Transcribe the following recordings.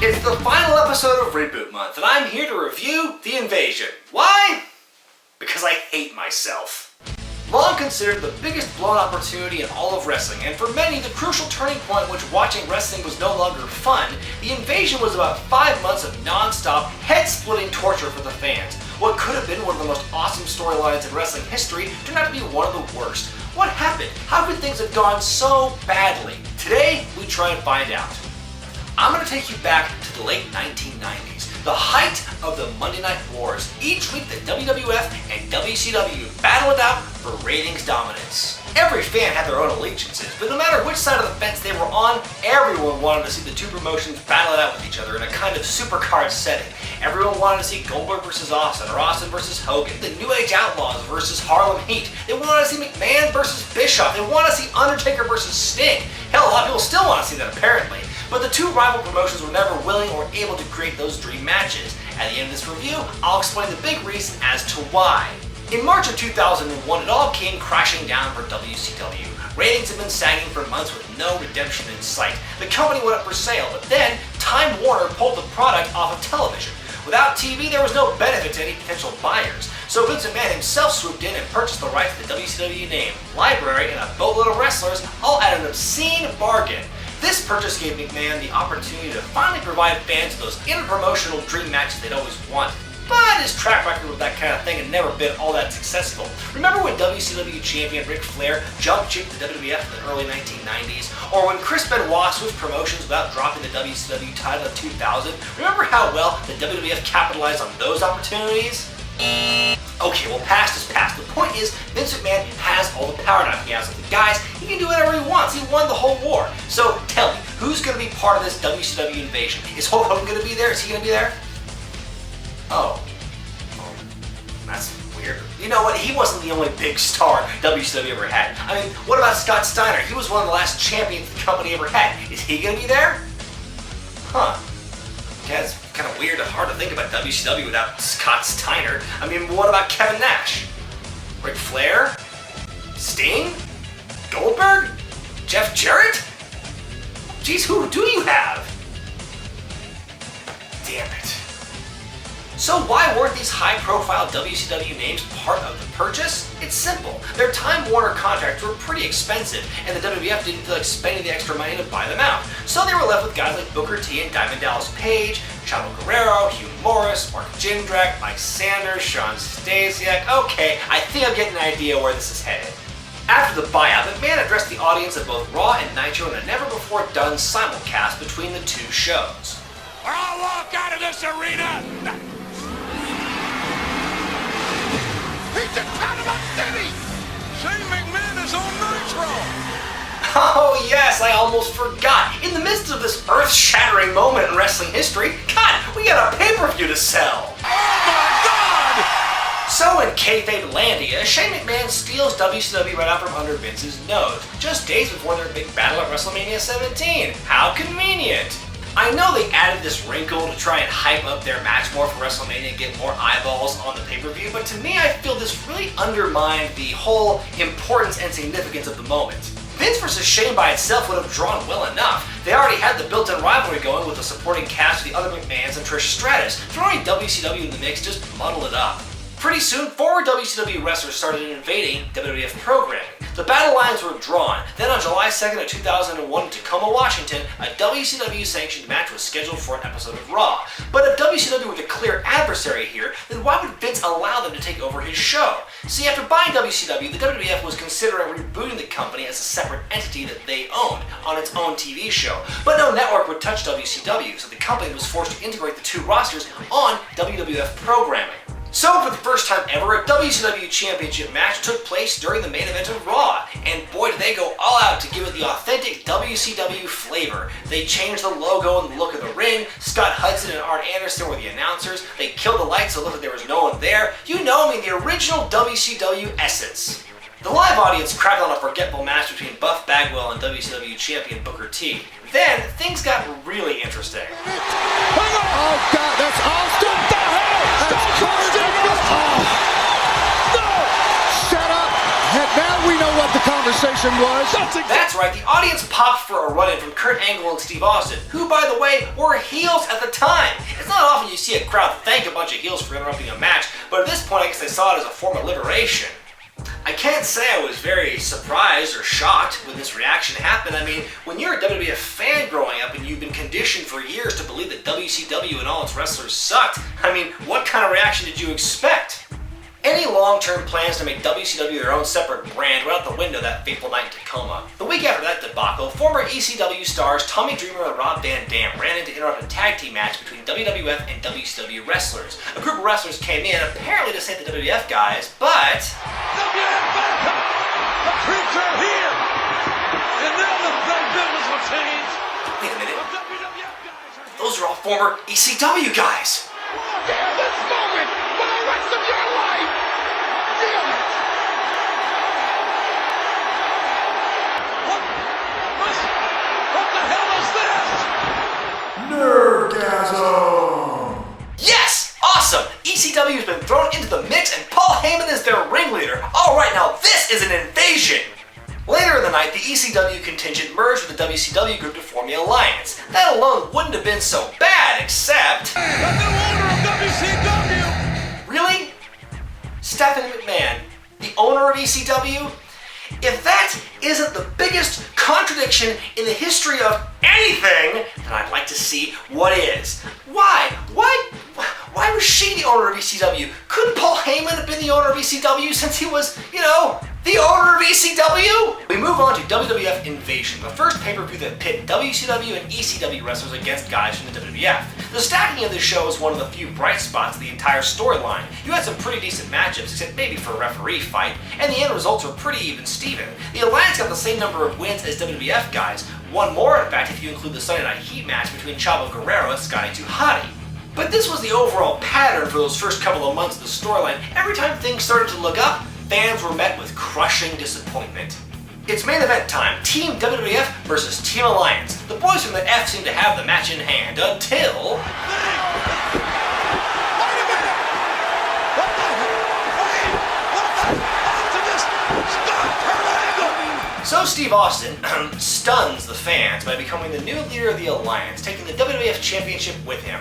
It's the final episode of Reboot Month, and I'm here to review The Invasion. Why? Because I hate myself. Long considered the biggest blown opportunity in all of wrestling, and for many the crucial turning point in which watching wrestling was no longer fun, The Invasion was about 5 months of non-stop, head-splitting torture for the fans. What could have been one of the most awesome storylines in wrestling history turned out to be one of the worst. What happened? How could things have gone so badly? Today, we try and find out. I'm going to take you back to the late 1990s, the height of the Monday Night Wars. Each week the WWF and WCW battled it out for ratings dominance. Every fan had their own allegiances, but no matter which side of the fence they were on, everyone wanted to see the two promotions battle it out with each other in a kind of supercard setting. Everyone wanted to see Goldberg versus Austin, or Austin versus Hogan, the New Age Outlaws versus Harlem Heat. They wanted to see McMahon versus Bischoff. They wanted to see Undertaker versus Sting. Hell, a lot of people still want to see that apparently. But the two rival promotions were never willing or able to create those dream matches. At the end of this review, I'll explain the big reason as to why. In March of 2001, it all came crashing down for WCW. Ratings had been sagging for months with no redemption in sight. The company went up for sale, but then Time Warner pulled the product off of television. Without TV, there was no benefit to any potential buyers. So Vince McMahon himself swooped in and purchased the rights to the WCW name, library, and a boatload of wrestlers, all at an obscene bargain. This purchase gave McMahon the opportunity to finally provide fans with those inter-promotional dream matches they'd always wanted. But his track record with that kind of thing had never been all that successful. Remember when WCW champion Ric Flair jumped ship to the WWF in the early 1990s? Or when Chris Benoit switched promotions without dropping the WCW title in 2000? Remember how well the WWF capitalized on those opportunities? Okay, well, past is past. The point is, Vince McMahon has all the power now. He has the guys. He can do whatever he wants. He won the whole war. So tell me, who's going to be part of this WCW invasion? Is Hulk Hogan going to be there? Is he going to be there? Oh, that's weird. You know what? He wasn't the only big star WCW ever had. I mean, what about Scott Steiner? He was one of the last champions the company ever had. Is he going to be there? Huh. Yeah, it's kind of weird and hard to think about WCW without Scott Steiner. I mean, what about Kevin Nash? Ric Flair? Sting? Goldberg? Jeff Jarrett? Geez, who do you have? Damn it. So why weren't these high-profile WCW names part of the purchase? It's simple. Their Time Warner contracts were pretty expensive, and the WWF didn't feel like spending the extra money to buy them out. So they were left with guys like Booker T and Diamond Dallas Page, Chavo Guerrero, Hugh Morris, Mark Jindrak, Mike Sanders, Shawn Stasiak. Okay, I think I'm getting an idea where this is headed. After the buyout, McMahon addressed the audience at both Raw and Nitro in a never-before-done simulcast between the two shows. Or I'll walk out of this arena! He's in Panama City! Shane McMahon is on Nitro! Oh yes, I almost forgot. In the midst of this earth-shattering moment in wrestling history, God, we got a pay-per-view to sell! Oh my God! So in kayfabe landia, Shane McMahon steals WCW right out from under Vince's nose, just days before their big battle at WrestleMania 17. How convenient! I know they added this wrinkle to try and hype up their match more for WrestleMania and get more eyeballs on the pay-per-view, but to me I feel this really undermined the whole importance and significance of the moment. Vince vs. Shane by itself would have drawn well enough. They already had the built-in rivalry going with the supporting cast of the other McMahons and Trish Stratus. Throwing WCW in the mix just muddled it up. Pretty soon, former WCW wrestlers started invading WWF programming. The battle lines were drawn. Then on July 2nd of 2001 in Tacoma, Washington, a WCW-sanctioned match was scheduled for an episode of Raw. But if WCW were the clear adversary here, then why would Vince allow them to take over his show? See, after buying WCW, the WWF was considering rebooting the company as a separate entity that they owned on its own TV show. But no network would touch WCW, so the company was forced to integrate the two rosters on WWF programming. So for the first time ever, a WCW Championship match took place during the main event of Raw, and boy did they go all out to give it the authentic WCW flavor. They changed the logo and the look of the ring. Scott Hudson and Arn Anderson were the announcers. They killed the lights so it looked like there was no one there. You know, I mean, the original WCW essence. The live audience cracked on a forgettable match between Buff Bagwell and WCW champion Booker T. Then, things got really interesting. Oh God, that's Austin! What the hell? That's Austin! No! Shut up! And now we know what the conversation was. That's right, the audience popped for a run-in from Kurt Angle and Steve Austin, who, by the way, were heels at the time. It's not often you see a crowd thank a bunch of heels for interrupting a match, but at this point I guess they saw it as a form of liberation. I can't say I was very surprised or shocked when this reaction happened. I mean, when you're a WWF fan growing up and you've been conditioned for years to believe that WCW and all its wrestlers sucked, I mean, what kind of reaction did you expect? Any long-term plans to make WCW their own separate brand went out the window that fateful night in Tacoma. The week after that debacle, former ECW stars Tommy Dreamer and Rob Van Dam ran in to interrupt a tag team match between WWF and WCW wrestlers. A group of wrestlers came in, apparently to save the WWF guys, but... WWF back up! The creeps are here! And now the business will change! Wait a minute. The WWF guys are here! Those are all former ECW guys! Feel this moment for the rest of your life! Feel it! What the hell is this? Nerdgasm! Yes! Awesome! ECW has been thrown into the mix and Paul Heyman is their ringleader. Alright, now this is an invasion! Later in the night, the ECW contingent merged with the WCW group to form the Alliance. That alone wouldn't have been so bad, except... The new owner of WCW! Really? Stephanie McMahon, the owner of ECW? If that isn't the biggest contradiction in the history of anything, then I'd like to see what is. Why? Why was she the owner of ECW? Couldn't Paul Heyman have been the owner of ECW since he was, the owner of ECW? We move on to WWF Invasion, the first pay-per-view that pit WCW and ECW wrestlers against guys from the WWF. The stacking of this show is one of the few bright spots of the entire storyline. You had some pretty decent matchups, except maybe for a referee fight, and the end results were pretty even-steven. The Alliance got the same number of wins as WWF guys, one more in fact if you include the Sunday Night Heat match between Chavo Guerrero and Scotty 2 Hotty. But this was the overall pattern for those first couple of months of the storyline. Every time things started to look up, fans were met with crushing disappointment. It's main event time, Team WWF versus Team Alliance. The boys from the F seem to have the match in hand until... Wait a minute! What the hell to this? Stop Kurt Angle! So Steve Austin stuns the fans by becoming the new leader of the Alliance, taking the WWF Championship with him.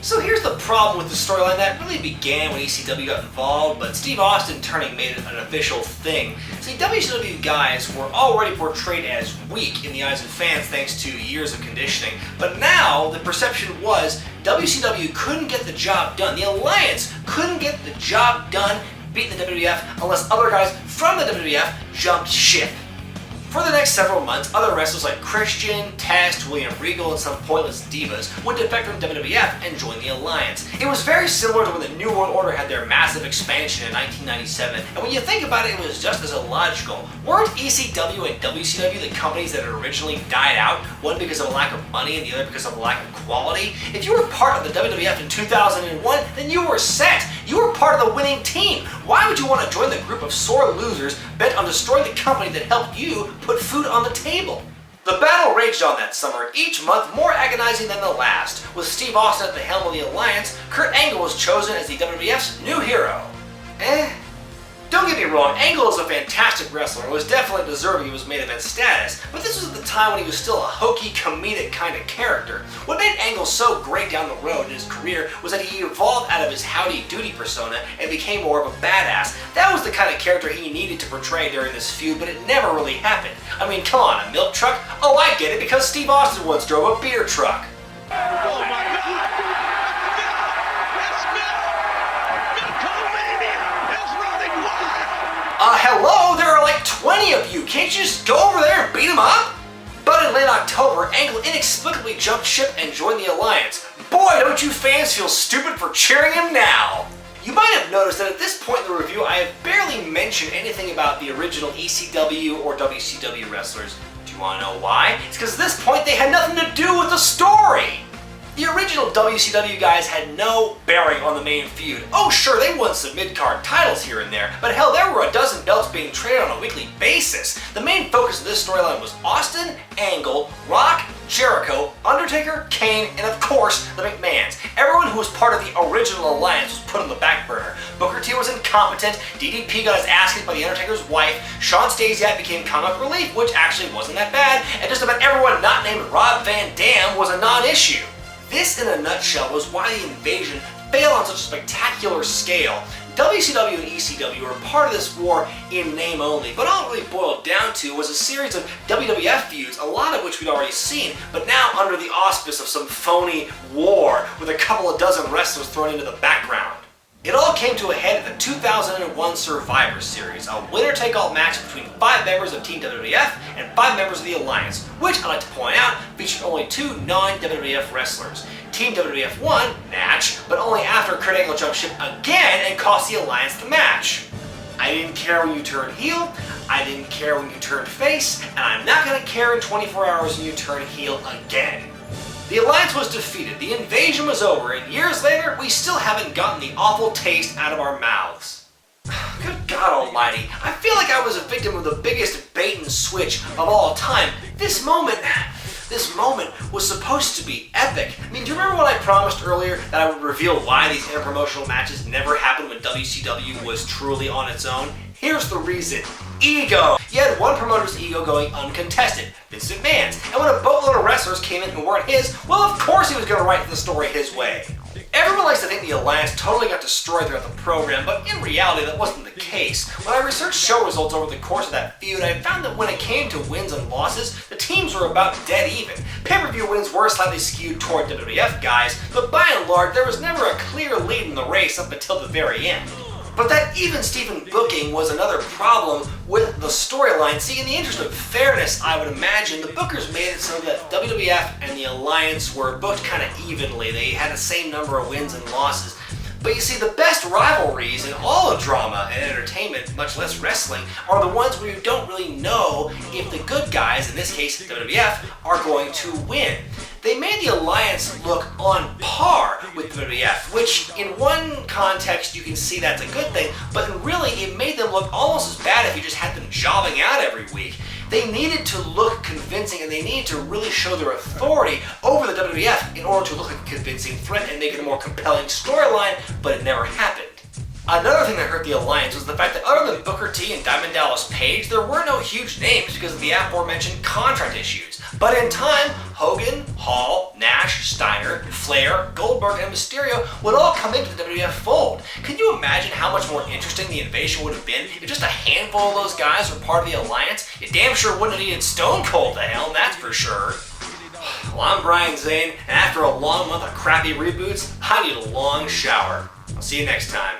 So here's the problem with the storyline that really began when ECW got involved, but Steve Austin turning made it an official thing. See, WCW guys were already portrayed as weak in the eyes of fans thanks to years of conditioning, but now the perception was WCW couldn't get the job done. The Alliance couldn't get the job done beating the WWF unless other guys from the WWF jumped ship. For the next several months, other wrestlers like Christian, Test, William Regal, and some pointless divas would defect from WWF and join the Alliance. It was very similar to when the New World Order had their massive expansion in 1997, and when you think about it, it was just as illogical. Weren't ECW and WCW the companies that had originally died out, one because of a lack of money and the other because of a lack of quality? If you were part of the WWF in 2001, then you were set! You were part of the winning team! Why would you want to join the group of sore losers bent on destroying the company that helped you put food on the table? The battle raged on that summer, each month more agonizing than the last. With Steve Austin at the helm of the Alliance, Kurt Angle was chosen as the WWF's new hero. Don't get me wrong, Angle is a fantastic wrestler and was definitely deserving of his main event status, but this was at the time when he was still a hokey, comedic kind of character. What made Angle so great down the road in his career was that he evolved out of his howdy-doody persona and became more of a badass. That was the kind of character he needed to portray during this feud, but it never really happened. I mean, come on, a milk truck? Oh, I get it, because Steve Austin once drove a beer truck. Oh my God! Hello? There are like 20 of you. Can't you just go over there and beat them up? But in late October, Angle inexplicably jumped ship and joined the Alliance. Boy, don't you fans feel stupid for cheering him now. You might have noticed that at this point in the review, I have barely mentioned anything about the original ECW or WCW wrestlers. Do you want to know why? It's because at this point they had nothing to do with the story. The original WCW guys had no bearing on the main feud. Oh sure, they won some mid-card titles here and there, but hell, there were a dozen belts being traded on a weekly basis. The main focus of this storyline was Austin, Angle, Rock, Jericho, Undertaker, Kane, and of course, the McMahons. Everyone who was part of the original alliance was put on the back burner. Booker T was incompetent, DDP got his ass kicked by the Undertaker's wife, Shawn Stasiak became comic relief, which actually wasn't that bad, and just about everyone not named Rob Van Dam was a non-issue. This, in a nutshell, was why the Invasion failed on such a spectacular scale. WCW and ECW were part of this war in name only, but all it really boiled down to was a series of WWF feuds, a lot of which we'd already seen, but now under the auspice of some phony war with a couple of dozen wrestlers thrown into the background. It all came to a head at the 2001 Survivor Series, a winner-take-all match between 5 members of Team WWF and 5 members of the Alliance, which, I'd like to point out, featured only 2 non-WWF wrestlers. Team WWF won, match, but only after Kurt Angle jumped ship again and cost the Alliance the match. I didn't care when you turned heel, I didn't care when you turned face, and I'm not gonna care in 24 hours when you turn heel again. The Alliance was defeated, the Invasion was over, and years later, we still haven't gotten the awful taste out of our mouths. Good God almighty, I feel like I was a victim of the biggest bait and switch of all time. This moment was supposed to be epic. I mean, do you remember when I promised earlier that I would reveal why these interpromotional matches never happened when WCW was truly on its own? Here's the reason. Ego! You had one promoter's ego going uncontested, Vince McMahon's, and when a boatload of wrestlers came in who weren't his, well, of course he was going to write the story his way. Everyone likes to think the Alliance totally got destroyed throughout the program, but in reality that wasn't the case. When I researched show results over the course of that feud, I found that when it came to wins and losses, the teams were about dead even. Pay-per-view wins were slightly skewed toward WWF guys, but by and large there was never a clear lead in the race up until the very end. But that even-Steven booking was another problem with the storyline. See, in the interest of fairness, I would imagine, the bookers made it so that WWF and the Alliance were booked kind of evenly. They had the same number of wins and losses. But you see, the best rivalries in all of drama and entertainment, much less wrestling, are the ones where you don't really know if the good guys, in this case WWF, are going to win. They made the Alliance look on par with WWF, which in one context you can see that's a good thing, but really it made them look almost as bad if you just had them jobbing out every week. They needed to look convincing and they needed to really show their authority over the WWF in order to look like a convincing threat and make it a more compelling storyline, but it never happened. Another thing that hurt the Alliance was the fact that other than Booker T and Diamond Dallas Page, there were no huge names because of the aforementioned contract issues. But in time, Hogan, Hall, Nash, Steiner, Flair, Goldberg, and Mysterio would all come into the WWF fold. Can you imagine how much more interesting the Invasion would have been if just a handful of those guys were part of the Alliance? You damn sure wouldn't have needed Stone Cold to hell, that's for sure. Well, I'm Brian Zane, and after a long month of crappy reboots, I need a long shower. I'll see you next time.